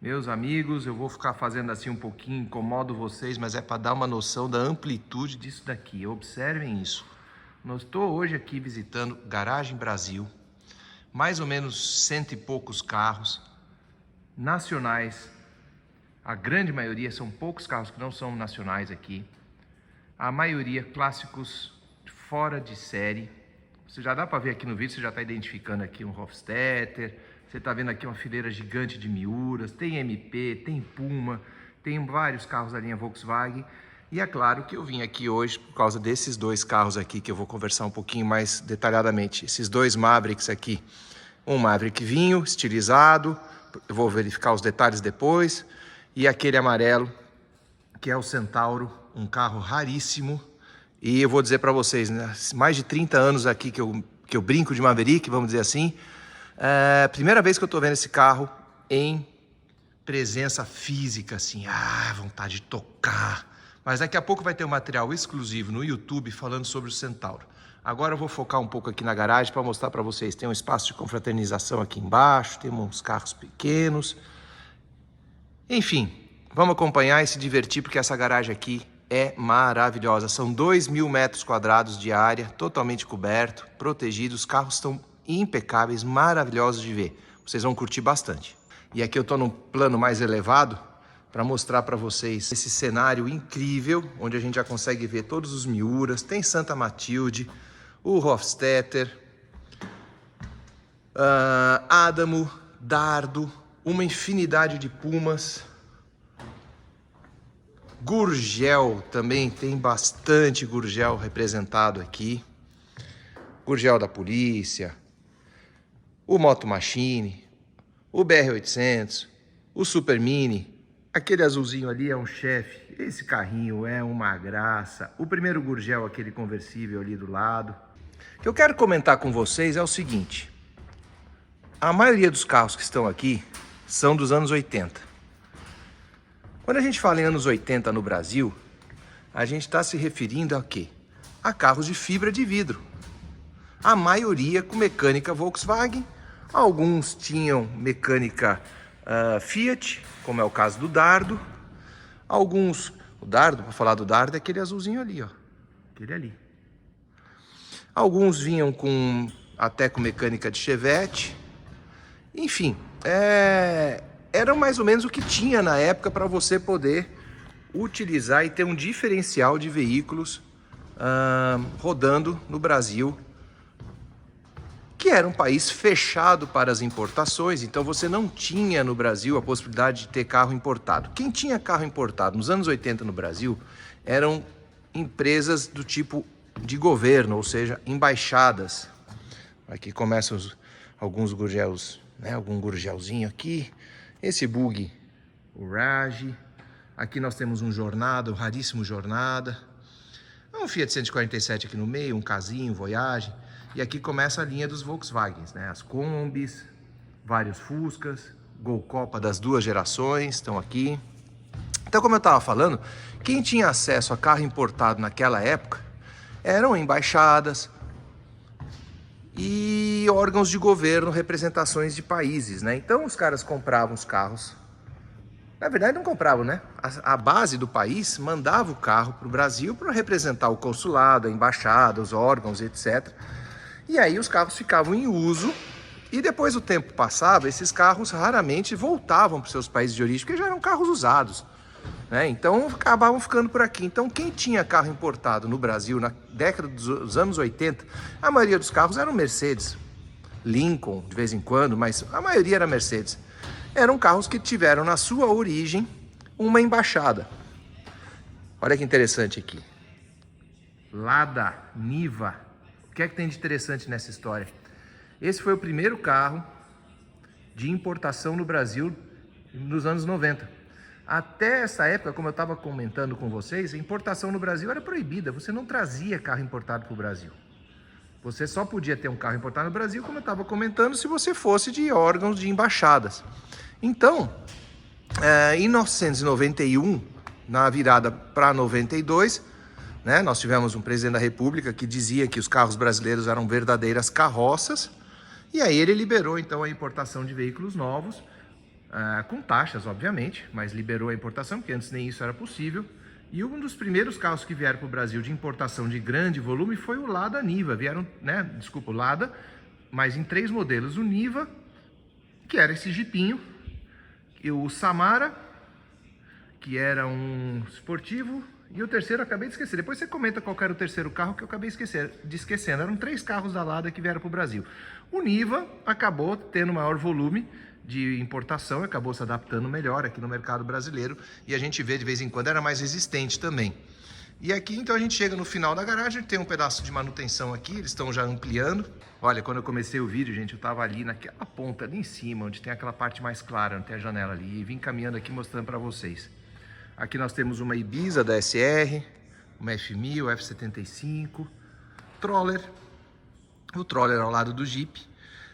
Meus amigos, eu vou ficar fazendo assim um pouquinho, incomodo vocês, mas é para dar uma noção da amplitude disso daqui. Observem isso. Eu estou hoje aqui visitando Garagem Brasil, mais ou menos cento e poucos carros nacionais. A grande maioria são poucos carros que não são nacionais aqui. A maioria clássicos fora de série. Você já dá para ver aqui no vídeo, você já está identificando aqui um Hofstetter. Você está vendo aqui uma fileira gigante de Miuras, tem MP, tem Puma, tem vários carros da linha Volkswagen. E é claro que eu vim aqui hoje por causa desses dois carros aqui, que eu vou conversar um pouquinho mais detalhadamente. Esses dois Mavericks aqui. Um Maverick vinho, estilizado, eu vou verificar os detalhes depois. E aquele amarelo, que é o Centauro, um carro raríssimo. E eu vou dizer para vocês, né, mais de 30 anos aqui que eu brinco de Maverick, vamos dizer assim. Primeira vez que eu tô vendo esse carro em presença física, assim, vontade de tocar. Mas daqui a pouco vai ter um material exclusivo no YouTube falando sobre o Centauro. Agora eu vou focar um pouco aqui na garagem para mostrar para vocês. Tem um espaço de confraternização aqui embaixo, tem uns carros pequenos. Enfim, vamos acompanhar e se divertir porque essa garagem aqui é maravilhosa. São 2.000 metros quadrados de área, totalmente coberto, protegido. Os carros estão impecáveis, maravilhosos de ver. Vocês vão curtir bastante. E aqui eu estou num plano mais elevado para mostrar para vocês esse cenário incrível, onde a gente já consegue ver todos os Miuras, tem Santa Matilde, o Hofstetter, Adamo, Dardo, uma infinidade de Pumas. Gurgel também, tem bastante Gurgel representado aqui. Gurgel da polícia, o Moto Machine, o BR-800, o Super Mini, aquele azulzinho ali é um chefe, esse carrinho é uma graça, o primeiro Gurgel, aquele conversível ali do lado. O que eu quero comentar com vocês é o seguinte, a maioria dos carros que estão aqui são dos anos 80. Quando a gente fala em anos 80 no Brasil, a gente está se referindo a quê? A carros de fibra de vidro. A maioria com mecânica Volkswagen. Alguns tinham mecânica Fiat, como é o caso do Dardo. Alguns, o Dardo, para falar do Dardo, é aquele azulzinho ali, ó. Aquele ali. Alguns vinham até com mecânica de Chevette. Enfim, era mais ou menos o que tinha na época para você poder utilizar e ter um diferencial de veículos rodando no Brasil, que era um país fechado para as importações, então você não tinha no Brasil a possibilidade de ter carro importado. Quem tinha carro importado nos anos 80 no Brasil eram empresas do tipo de governo, ou seja, embaixadas. Aqui começam alguns Gurgels, né? Algum Gurgelzinho aqui. Esse Bug, o Rage. Aqui nós temos um Jornada, um raríssimo Jornada. Um Fiat 147 aqui no meio, um Casinho, Voyage. E aqui começa a linha dos Volkswagens, né? As Kombis, vários Fuscas, Gol Copa das duas gerações estão aqui. Então, como eu estava falando, quem tinha acesso a carro importado naquela época eram embaixadas e órgãos de governo, representações de países, né? Então, os caras compravam os carros. Na verdade, não compravam, né? A base do país mandava o carro para o Brasil para representar o consulado, a embaixada, os órgãos, etc. E aí os carros ficavam em uso e depois o tempo passava, esses carros raramente voltavam para os seus países de origem, porque já eram carros usados, né? Então acabavam ficando por aqui. Então quem tinha carro importado no Brasil na década dos anos 80, a maioria dos carros eram Mercedes, Lincoln de vez em quando, mas a maioria era Mercedes. Eram carros que tiveram na sua origem uma embaixada. Olha que interessante aqui. Lada, Niva. O que é que tem de interessante nessa história? Esse foi o primeiro carro de importação no Brasil nos anos 90. Até essa época, como eu estava comentando com vocês, a importação no Brasil era proibida. Você não trazia carro importado para o Brasil. Você só podia ter um carro importado no Brasil, como eu estava comentando, se você fosse de órgãos de embaixadas. Então, em 1991, na virada para 92, né, nós tivemos um presidente da República que dizia que os carros brasileiros eram verdadeiras carroças. E aí ele liberou então a importação de veículos novos com taxas, obviamente, mas liberou a importação, porque antes nem isso era possível. E um dos primeiros carros que vieram para o Brasil de importação de grande volume foi o Lada Niva. Vieram, né, desculpa, o Lada, mas em 3 modelos. O Niva, que era esse jipinho, e o Samara, que era um esportivo, e o terceiro eu acabei de esquecer. Depois você comenta qual era o terceiro carro que eu acabei de esquecendo. Eram 3 carros da Lada que vieram para o Brasil. O Niva acabou tendo maior volume de importação, acabou se adaptando melhor aqui no mercado brasileiro, e a gente vê de vez em quando era mais resistente também. E aqui então a gente chega no final da garagem, tem um pedaço de manutenção aqui, eles estão já ampliando. Olha, quando eu comecei o vídeo, gente, eu estava ali naquela ponta ali em cima, onde tem aquela parte mais clara, onde tem a janela ali, e vim caminhando aqui mostrando para vocês. Aqui nós temos uma Ibiza da SR, uma F1000, F75, Troller, o Troller ao lado do Jeep.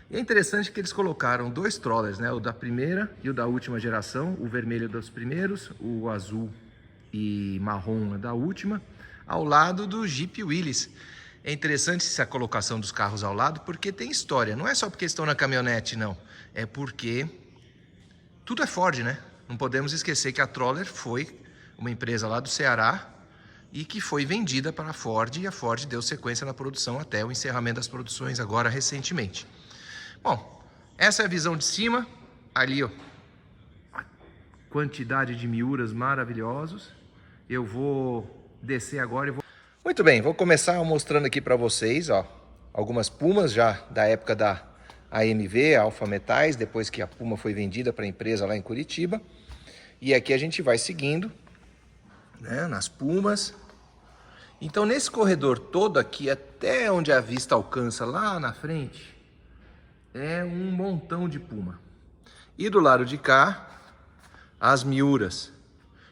E é interessante que eles colocaram 2 Trollers, né? O da primeira e o da última geração, o vermelho dos primeiros, o azul e marrom da última, ao lado do Jeep Willys. É interessante essa colocação dos carros ao lado, porque tem história. Não é só porque estão na caminhonete, não. É porque tudo é Ford, né? Não podemos esquecer que a Troller foi uma empresa lá do Ceará e que foi vendida para a Ford, e a Ford deu sequência na produção até o encerramento das produções agora recentemente. Bom, essa é a visão de cima. Ali, ó, a quantidade de Miuras maravilhosos. Eu vou descer agora e vou... Muito bem, vou começar mostrando aqui para vocês, ó, algumas Pumas já da época da AMV, a Alfa Metais, depois que a Puma foi vendida para a empresa lá em Curitiba. E aqui a gente vai seguindo, né, nas Pumas. Então, nesse corredor todo aqui, até onde a vista alcança lá na frente, é um montão de Puma. E do lado de cá, as Miuras.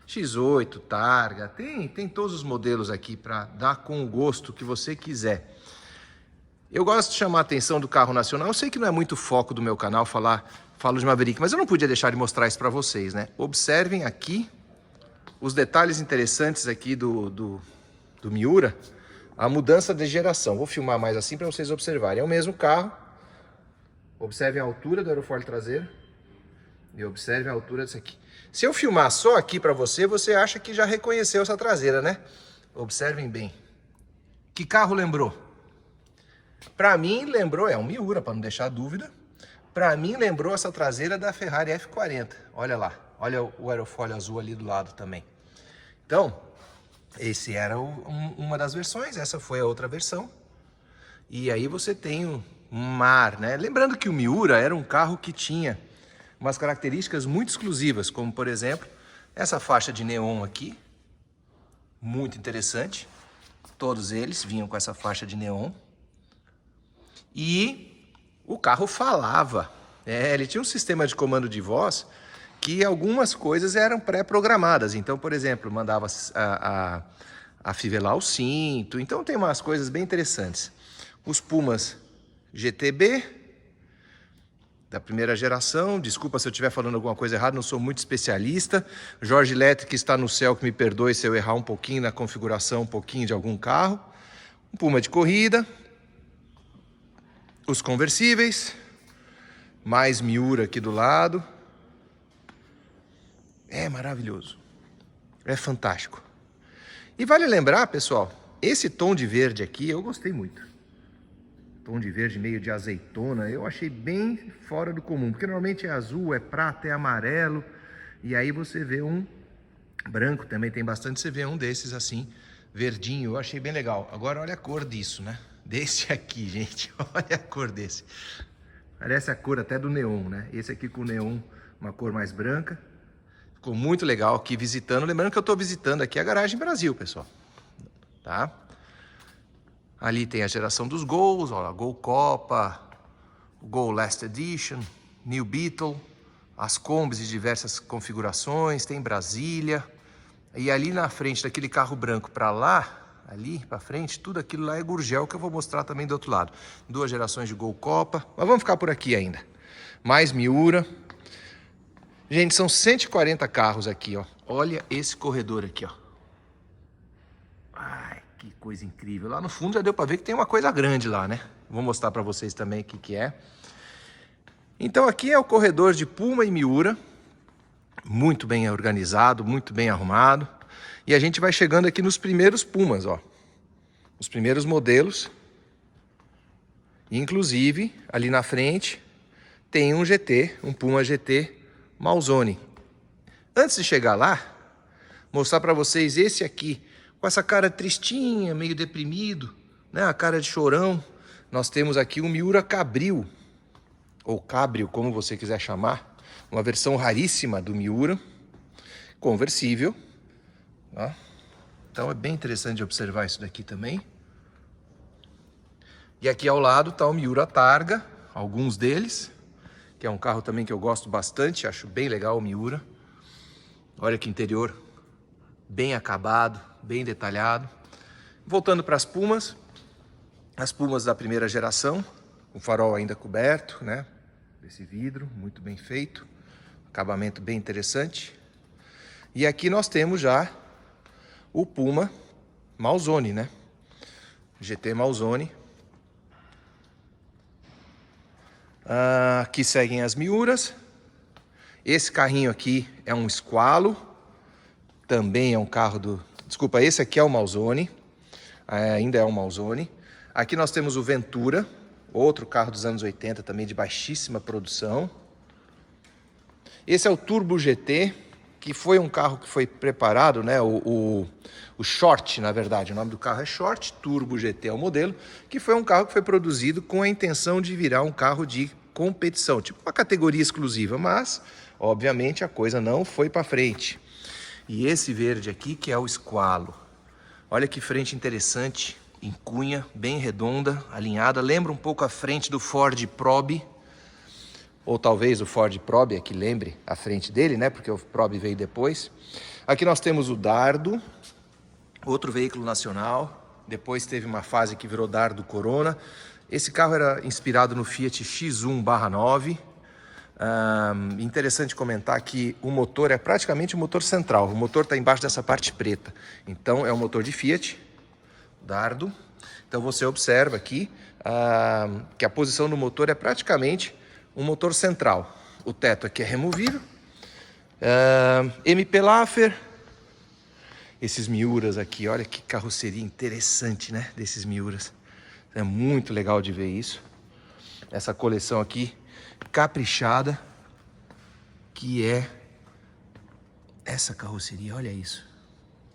X8, Targa, tem todos os modelos aqui para dar com o gosto que você quiser. Eu gosto de chamar a atenção do carro nacional. Eu sei que não é muito foco do meu canal falo de Maverick, mas eu não podia deixar de mostrar isso para vocês, né? Observem aqui os detalhes interessantes aqui do Miura, a mudança de geração. Vou filmar mais assim para vocês observarem. É o mesmo carro. Observem a altura do aerofólio traseiro e observem a altura desse aqui. Se eu filmar só aqui para você, você acha que já reconheceu essa traseira, né? Observem bem. Que carro lembrou? Para mim lembrou, é um Miura, para não deixar dúvida. Para mim lembrou essa traseira da Ferrari F40. Olha lá, olha o aerofólio azul ali do lado também. Então, esse era uma das versões, essa foi a outra versão. E aí você tem um mar, né? Lembrando que o Miura era um carro que tinha umas características muito exclusivas, como por exemplo, essa faixa de neon aqui, muito interessante. Todos eles vinham com essa faixa de neon. E o carro falava. Ele tinha um sistema de comando de voz que algumas coisas eram pré-programadas. Então, por exemplo, mandava afivelar o cinto. Então tem umas coisas bem interessantes. Os Pumas GTB, da primeira geração. Desculpa se eu estiver falando alguma coisa errada, não sou muito especialista. Jorge Electric está no céu, que me perdoe se eu errar um pouquinho na configuração, um pouquinho de algum carro. Um Puma de corrida. Os conversíveis. Mais Miura aqui do lado. É maravilhoso. É fantástico. E vale lembrar, pessoal, esse tom de verde aqui eu gostei muito. Tom de verde meio de azeitona, eu achei bem fora do comum, porque normalmente é azul, é prata, é amarelo, e aí você vê um branco também, tem bastante, você vê um desses assim, verdinho, eu achei bem legal. Agora olha a cor disso, né? Desse aqui, gente, olha a cor desse. Parece a cor até do neon, né? Esse aqui com neon, uma cor mais branca. Ficou muito legal aqui visitando, lembrando que eu estou visitando aqui a Garagem Brasil, pessoal, tá? Ali tem a geração dos Gols, olha, Gol Copa, o Gol Last Edition, New Beetle, as Combis de diversas configurações, tem Brasília. E ali na frente daquele carro branco para lá, ali para frente, tudo aquilo lá é Gurgel, que eu vou mostrar também do outro lado. 2 gerações de Gol Copa, mas vamos ficar por aqui ainda. Mais Miura. Gente, são 140 carros aqui, ó. Olha esse corredor aqui, ó. Ai, que coisa incrível. Lá no fundo já deu para ver que tem uma coisa grande lá, né? Vou mostrar para vocês também o que é. Então aqui é o corredor de Puma e Miura. muito bem organizado, muito bem arrumado. E a gente vai chegando aqui nos primeiros Pumas, ó. Os primeiros modelos. Inclusive, ali na frente, tem um GT, um Puma GT Malzone. Antes de chegar lá, mostrar para vocês esse aqui, com essa cara tristinha, meio deprimido, né? A cara de chorão. Nós temos aqui o Miura Cabril, ou Cabrio, como você quiser chamar. Uma versão raríssima do Miura, conversível. Ó. Então é bem interessante observar isso daqui também. E aqui ao lado está o Miura Targa, alguns deles, que é um carro também que eu gosto bastante, acho bem legal o Miura. Olha que interior bem acabado, bem detalhado. Voltando para as Pumas da primeira geração, o farol ainda coberto, né? Esse vidro muito bem feito, acabamento bem interessante. E aqui nós temos já o Puma Malzone, né? GT Malzone. Aqui seguem as Miuras. Esse carrinho aqui é um Squalo, também é um carro do... Desculpa, esse aqui é o Malzone, ainda é um Malzone. Aqui nós temos o Ventura, outro carro dos anos 80, também de baixíssima produção. Esse é o Turbo GT, que foi um carro que foi preparado, né? O Short, na verdade, o nome do carro é Short, Turbo GT é o modelo, que foi um carro que foi produzido com a intenção de virar um carro de competição, tipo uma categoria exclusiva, mas, obviamente, a coisa não foi para frente. E esse verde aqui, que é o Squalo. Olha que frente interessante, em cunha, bem redonda, alinhada, lembra um pouco a frente do Ford Probe, ou talvez o Ford Probe é que lembre a frente dele, né? Porque o Probe veio depois. Aqui nós temos o Dardo, outro veículo nacional. Depois teve uma fase que virou Dardo Corona. Esse carro era inspirado no Fiat X1/9. Interessante comentar que o motor é praticamente o motor central. O motor está embaixo dessa parte preta. Então é um motor de Fiat Dardo. Então você observa aqui que a posição do motor é praticamente um motor central. O teto aqui é removível. MP Laffer. Esses Miuras aqui, olha que carroceria interessante, né? Desses Miuras. É muito legal de ver isso. Essa coleção aqui, caprichada, que é essa carroceria, olha isso.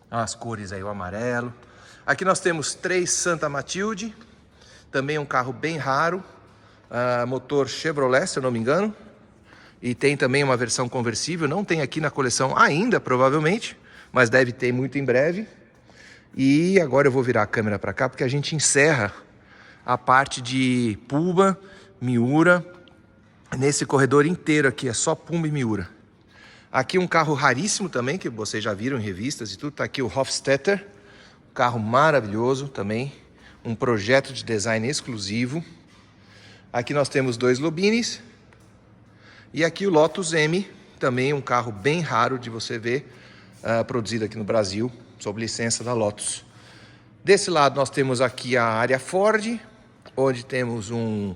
As cores aí, o amarelo. Aqui nós temos 3 Santa Matilde, também um carro bem raro. Motor Chevrolet, se eu não me engano. E tem também uma versão conversível, não tem aqui na coleção ainda, provavelmente, mas deve ter muito em breve. E agora eu vou virar a câmera para cá, porque a gente encerra a parte de Puma, Miura, nesse corredor inteiro aqui, é só Puma e Miura. Aqui um carro raríssimo também, que vocês já viram em revistas e tudo, tá aqui o Hofstetter, um carro maravilhoso também, um projeto de design exclusivo. Aqui nós temos 2 Lobines. E aqui o Lotus M, também um carro bem raro de você ver, produzido aqui no Brasil, sob licença da Lotus. Desse lado nós temos aqui a área Ford, onde temos um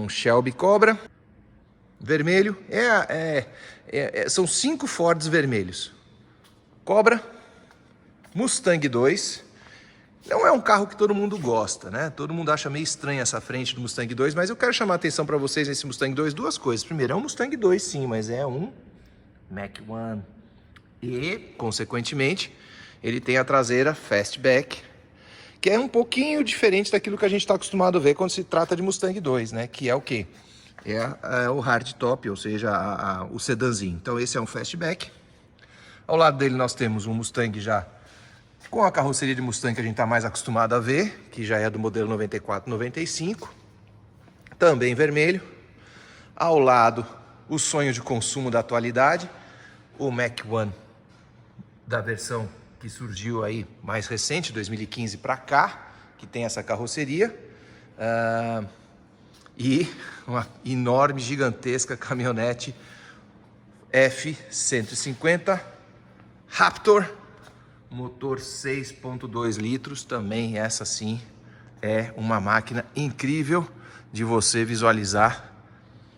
Shelby Cobra, vermelho. São 5 Fords vermelhos. Cobra, Mustang 2. Não é um carro que todo mundo gosta, né? Todo mundo acha meio estranha essa frente do Mustang 2, mas eu quero chamar a atenção para vocês nesse Mustang 2 duas coisas. Primeiro, é um Mustang 2 sim, mas é um Mach-1. E, consequentemente, ele tem a traseira Fastback, que é um pouquinho diferente daquilo que a gente está acostumado a ver quando se trata de Mustang 2, né? Que é o quê? É o hardtop, ou seja, o sedanzinho. Então esse é um Fastback. Ao lado dele nós temos um Mustang já com a carroceria de Mustang que a gente está mais acostumado a ver, que já é do modelo 94-95, também vermelho. Ao lado, o sonho de consumo da atualidade, o Mach-1 da versão que surgiu aí mais recente, 2015 para cá, que tem essa carroceria. E uma enorme, gigantesca caminhonete F-150 Raptor, motor 6.2 litros, também essa sim é uma máquina incrível de você visualizar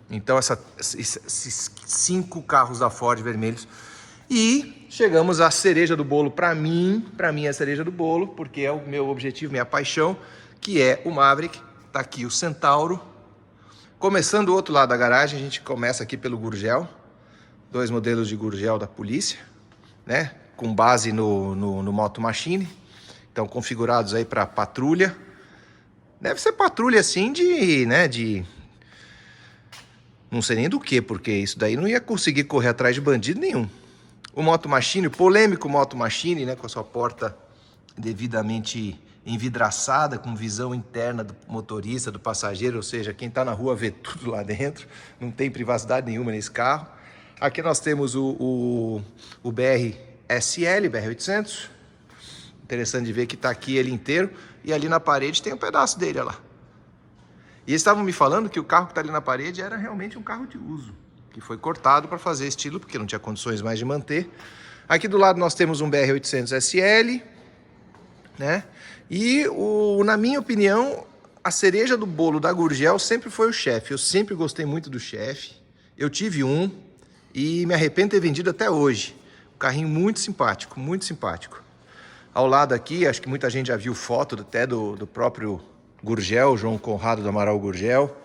Então esses 5 carros da Ford vermelhos. E chegamos à cereja do bolo para mim é a cereja do bolo, porque é o meu objetivo, minha paixão, que é o Maverick. Tá aqui o Centauro. Começando do outro lado da garagem, a gente começa aqui pelo Gurgel. 2 modelos de Gurgel da polícia, né? Com base no Moto Machine. Então configurados aí para patrulha. Deve ser patrulha assim de não sei nem do que, porque isso daí não ia conseguir correr atrás de bandido nenhum. O Moto Machine, o polêmico Moto Machine, né, com a sua porta devidamente envidraçada, com visão interna do motorista, do passageiro, ou seja, quem está na rua vê tudo lá dentro, não tem privacidade nenhuma nesse carro. Aqui nós temos o BR SL, BR800, interessante de ver que está aqui ele inteiro, e ali na parede tem um pedaço dele, olha lá. E eles estavam me falando que o carro que está ali na parede era realmente um carro de uso, que foi cortado para fazer estilo, porque não tinha condições mais de manter. Aqui do lado nós temos um BR800 SL, né? E, na minha opinião, a cereja do bolo da Gurgel sempre foi o chefe. Eu sempre gostei muito do chefe. Eu tive um e me arrependo de ter vendido até hoje. Um carrinho muito simpático, muito simpático. Ao lado aqui, acho que muita gente já viu foto até do próprio Gurgel, João Conrado do Amaral Gurgel,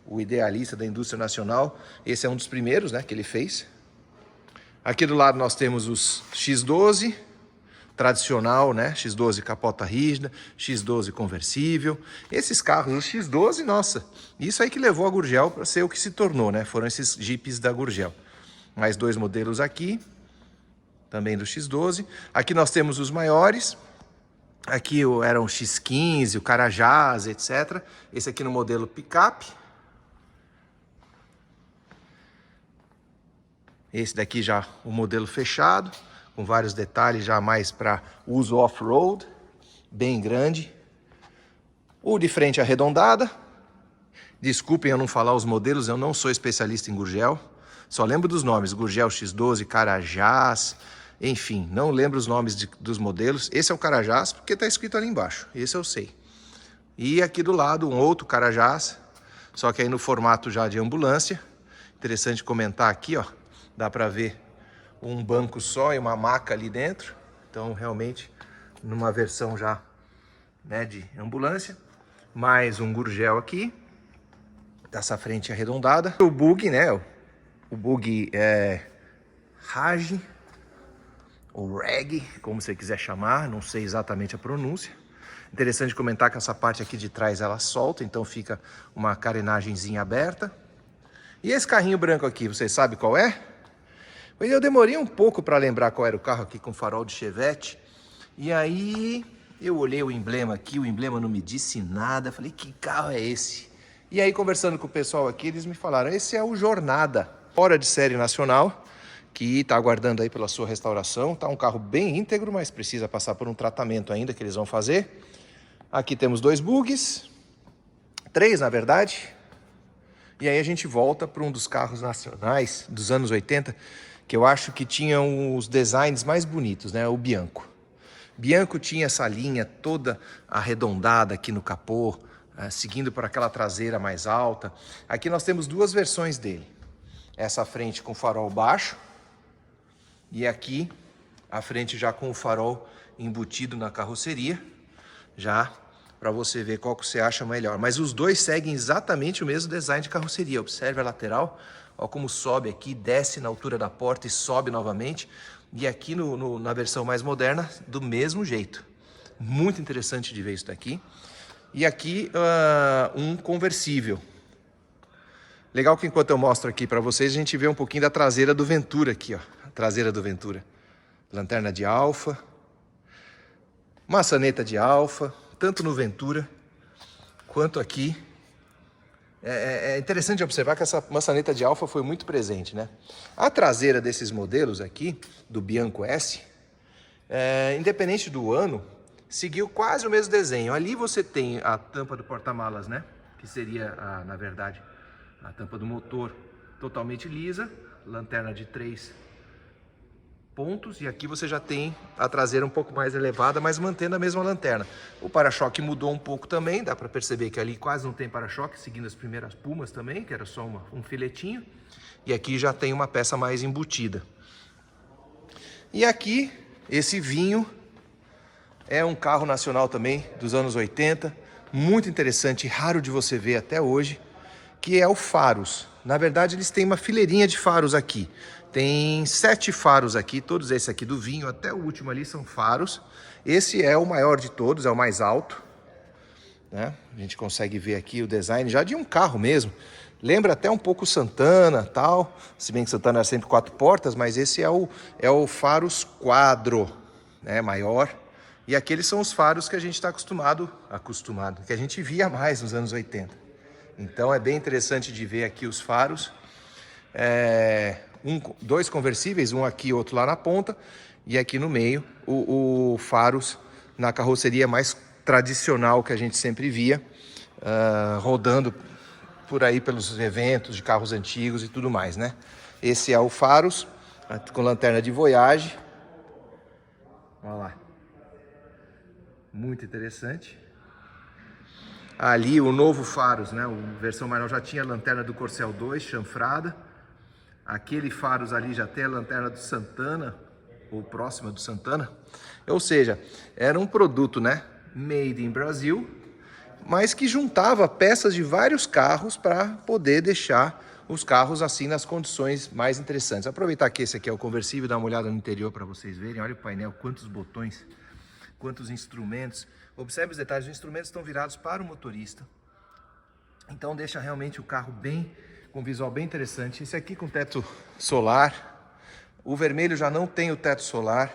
o idealista da indústria nacional. Esse é um dos primeiros, né, que ele fez. Aqui do lado nós temos os X12, tradicional, né, X12 capota rígida, X12 conversível. Esses carros, os X12, nossa, isso aí que levou a Gurgel para ser o que se tornou, né, foram esses Jeeps da Gurgel. Mais 2 modelos aqui, também do X12. Aqui nós temos os maiores. Aqui eram o X15, o Carajás, etc. Esse aqui no modelo picape. Esse daqui já o modelo fechado, com vários detalhes já mais para uso off-road, bem grande. O de frente arredondada. Desculpem eu não falar os modelos, eu não sou especialista em Gurgel. Só lembro dos nomes, Gurgel X12, Carajás, enfim, não lembro os nomes dos modelos. Esse é o Carajás, porque está escrito ali embaixo, esse eu sei. E aqui do lado um outro Carajás, só que aí no formato já de ambulância. Interessante comentar aqui, ó, dá para ver um banco só e uma maca ali dentro. Então realmente numa versão já, né, de ambulância. Mais um Gurgel aqui, dessa frente arredondada. O bug, né, o bug Rage, ou Reg, como você quiser chamar, não sei exatamente a pronúncia. Interessante comentar que essa parte aqui de trás ela solta, então fica uma carenagemzinha aberta. E esse carrinho branco aqui, vocês sabem qual é? Eu demorei um pouco para lembrar qual era o carro aqui com farol de Chevette. E aí eu olhei o emblema aqui, o emblema não me disse nada. Falei, que carro é esse? E aí conversando com o pessoal aqui, eles me falaram, esse é o Jornada, fora de série nacional, que está aguardando aí pela sua restauração. Tá um carro bem íntegro, mas precisa passar por um tratamento ainda que eles vão fazer. Aqui temos 2 bugs, 3 na verdade. E aí a gente volta para um dos carros nacionais dos anos 80, que eu acho que tinham os designs mais bonitos, né? O Bianco. Bianco tinha essa linha toda arredondada aqui no capô, seguindo por aquela traseira mais alta. Aqui nós temos 2 versões dele. Essa frente com farol baixo e aqui a frente já com o farol embutido na carroceria, já para você ver qual que você acha melhor. Mas os dois seguem exatamente o mesmo design de carroceria. Observe a lateral, ó, como sobe aqui, desce na altura da porta e sobe novamente. E aqui na versão mais moderna, do mesmo jeito. Muito interessante de ver isso daqui. E aqui um conversível. Legal que enquanto eu mostro aqui para vocês, a gente vê um pouquinho da traseira do Ventura aqui, ó. A traseira do Ventura. Lanterna de alfa. Maçaneta de alfa, tanto no Ventura quanto aqui. É interessante observar que essa maçaneta de alfa foi muito presente, né? A traseira desses modelos aqui, do Bianco S, independente do ano, seguiu quase o mesmo desenho. Ali você tem a tampa do porta-malas, né? Que seria, na verdade, a tampa do motor totalmente lisa, lanterna de 3 pontos, e aqui você já tem a traseira um pouco mais elevada, mas mantendo a mesma lanterna. O para-choque mudou um pouco também, dá para perceber que ali quase não tem para-choque, seguindo as primeiras Pumas também, que era só um filetinho. E aqui já tem uma peça mais embutida. E aqui, esse vinho é um carro nacional também, dos anos 80, muito interessante, raro de você ver até hoje, que é o Faros. Na verdade, eles têm uma fileirinha de faros aqui. Tem 7 faros aqui, todos esses aqui do vinho, até o último ali são faros. Esse é o maior de todos, é o mais alto, né? A gente consegue ver aqui o design já de um carro mesmo. Lembra até um pouco o Santana, tal. Se bem que o Santana era sempre 4 portas, mas esse é o Faros Quadro, né? Maior. E aqueles são os faros que a gente está acostumado, que a gente via mais nos anos 80. Então é bem interessante de ver aqui os faros. Dois conversíveis, um aqui e outro lá na ponta, e aqui no meio o faros na carroceria mais tradicional que a gente sempre via, rodando por aí pelos eventos de carros antigos e tudo mais, né? Esse é o faros com lanterna de Voyage. Olha lá, muito interessante. Ali o novo faros, né? A versão mais nova já tinha a lanterna do Corcel 2 chanfrada. Aquele faros ali já tem a lanterna do Santana, ou próxima do Santana. Ou seja, era um produto, né, made in Brasil, mas que juntava peças de vários carros para poder deixar os carros assim nas condições mais interessantes. Aproveitar que esse aqui é o conversível, dar uma olhada no interior para vocês verem. Olha o painel, quantos botões, quantos instrumentos. Observe os detalhes, os instrumentos estão virados para o motorista. Então deixa realmente o carro com um visual bem interessante. Esse aqui com teto solar. O vermelho já não tem o teto solar.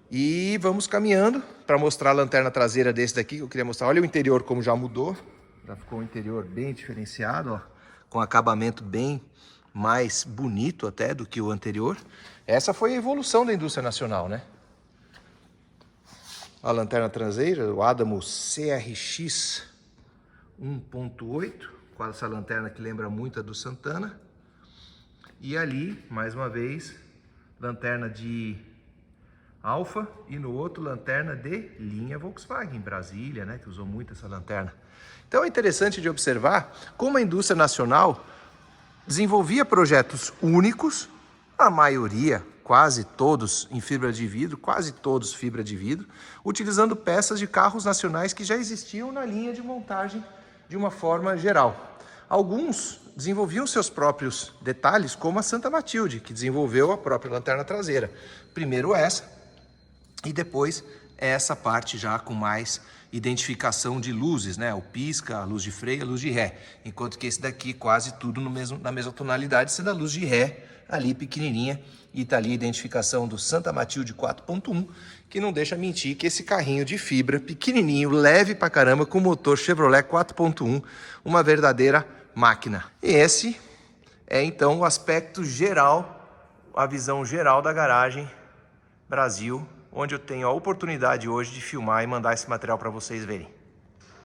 E vamos caminhando para mostrar a lanterna traseira desse daqui que eu queria mostrar. Olha o interior como já mudou. Já ficou um interior bem diferenciado, ó, com acabamento bem mais bonito até do que o anterior. Essa foi a evolução da indústria nacional, né? A lanterna traseira, o Adamo CRX 1.8, com essa lanterna que lembra muito a do Santana. E ali, mais uma vez, lanterna de Alfa, e no outro lanterna de linha Volkswagen, Brasília, né, que usou muito essa lanterna. Então é interessante de observar como a indústria nacional desenvolvia projetos únicos, a maioria, quase todos em fibra de vidro, quase todos fibra de vidro, utilizando peças de carros nacionais que já existiam na linha de montagem de uma forma geral. Alguns desenvolviam seus próprios detalhes, como a Santa Matilde, que desenvolveu a própria lanterna traseira. Primeiro essa, e depois essa parte já com mais identificação de luzes, né? O pisca, a luz de freio, a luz de ré. Enquanto que esse daqui quase tudo na mesma tonalidade, sendo a luz de ré ali pequenininha. E tá ali a identificação do Santa Matilde 4.1, que não deixa mentir que esse carrinho de fibra pequenininho, leve pra caramba, com motor Chevrolet 4.1, uma verdadeira máquina. E esse é então o aspecto geral, a visão geral da garagem Brasil, onde eu tenho a oportunidade hoje de filmar e mandar esse material para vocês verem.